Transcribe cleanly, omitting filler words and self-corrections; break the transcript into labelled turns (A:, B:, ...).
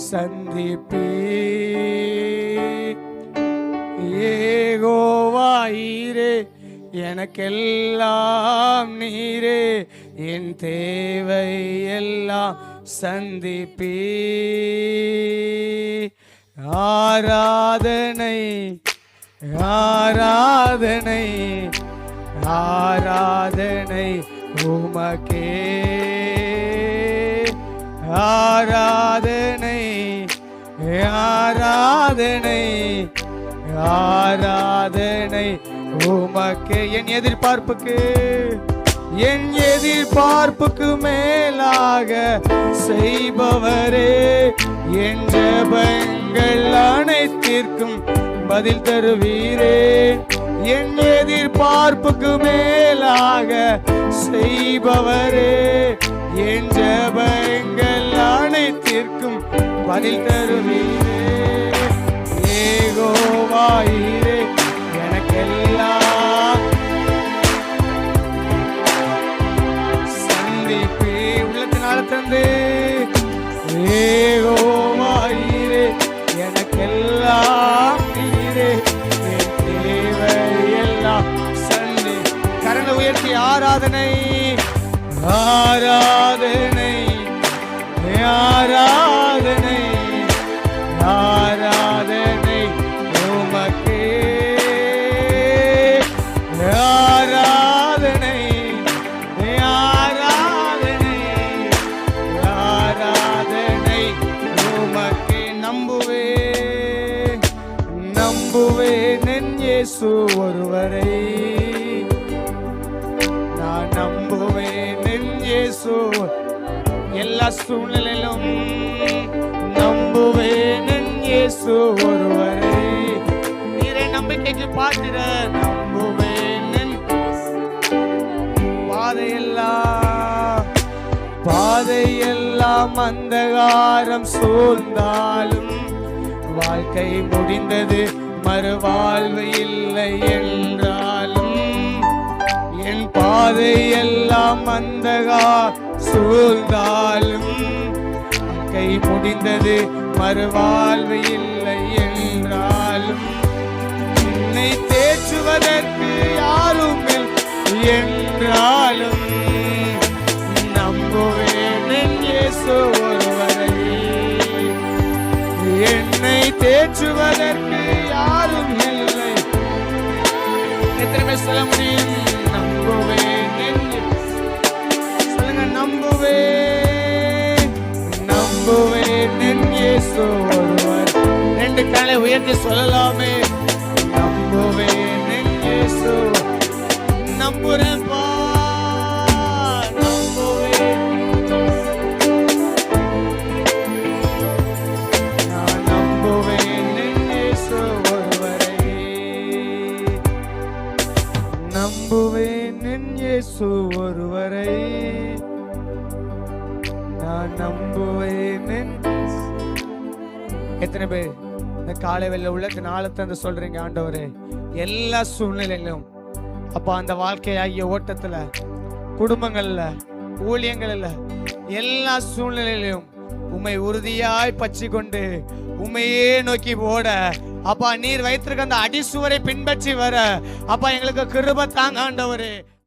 A: சந்திப்பீ. யெகோவாயீரே எனக்கெல்லாம் நீரே, என் தேவை எல்லாம் சந்திப்பீ. ஆராதனை ஆராதனை ஆராதனை உமக்கே, ஆராதனை ஆராதனை ஆராதனை உமக்கே. என் எதிர்பார்ப்புக்கு மேலாக செய்பவரே, என் ஜெபங்கள் அனைத்திற்கும் பதில் தருவீரே. என் எதிர்பார்ப்புக்கு மேலாக செய்பவரே, என் ஜெபங்கள் அனைத்திற்கும் பதில் தருவீரே. யெகோவாயீரே எனக்கெல்லாம் சந்திப்பே. உள்ளத்தினால தந்து யெகோவாயீரே எனக்கெல்லாம் நீரே, என் தேவையெல்லாம் சந்தி. கரங்களை உயர்த்தி ஆராதனை ஆராதனை ஆராதனை ஆராதனை உமக்கே, ஆராதனை ஆராதனை ஆராதனை உமக்கே. நம்புவேன் என் இயேசு ஒருவரை, நான் நம்புவேன் என் இயேசு. எல்லா சூழ்நிலையிலும் நம்புவேன் என் இயேசு ஒருவரை. நீரே நம்பிக்கைக்கு பாத்திர. நம்புவேன் என் பாதையெல்லாம் அந்தகாரம் சூழ்ந்தாலும், வாழ்க்கை முடிந்தது மறுவாழ்வு இல்லை என்றாலும், என் பாதையெல்லாம் அந்தகாரம் சூழ்ந்தாலும், வாழ்க்கை முடிந்தது மறுவாழ்வு இல்லை என்றாலும், என்னை தேற்றுவதற்கு யாரும் என்றாலும், நம்புவேன் என் இயேசு ஒருவரை. என்னை தேற்றுவதற்கு யாரும் இல்லை. எத்தனை பேர் சொல்ல முடியும்? நம்புவேன் என் சொல்லுங்க. நம்புவேன் என் இயேசு ஒருவர். ரெண்டு காலை உயர்த்தி சொல்லலாமே. நம்புவேன் என் இயேசு. நம்புறேன் பா, நம்புவேன். நான் நம்புவேன் என் இயேசு ஒருவரை. நம்புவேன் என் இயேசு ஒருவரை. நான் நம்புவேன். எத்தனை பேர் இந்த காலை வேளையில உள்ளத்தின் ஆழத்தை சொல்றீங்க? ஆண்டவரே, எல்லா சூழ்நிலையிலும் அப்பா, அந்த வாழ்க்கையாகிய ஓட்டத்துல, குடும்பங்கள்ல, ஊழியங்கள்ல, எல்லா சூழ்நிலையிலும் உம்மை உறுதியாய் பற்றி கொண்டு உம்மையே நோக்கி ஓட அப்பா, நீர் வைத்திருக்க அந்த அடிசுவரை பின்பற்றி வர அப்பா எங்களுக்கு கிருபை தாங்க ஆண்டவரே.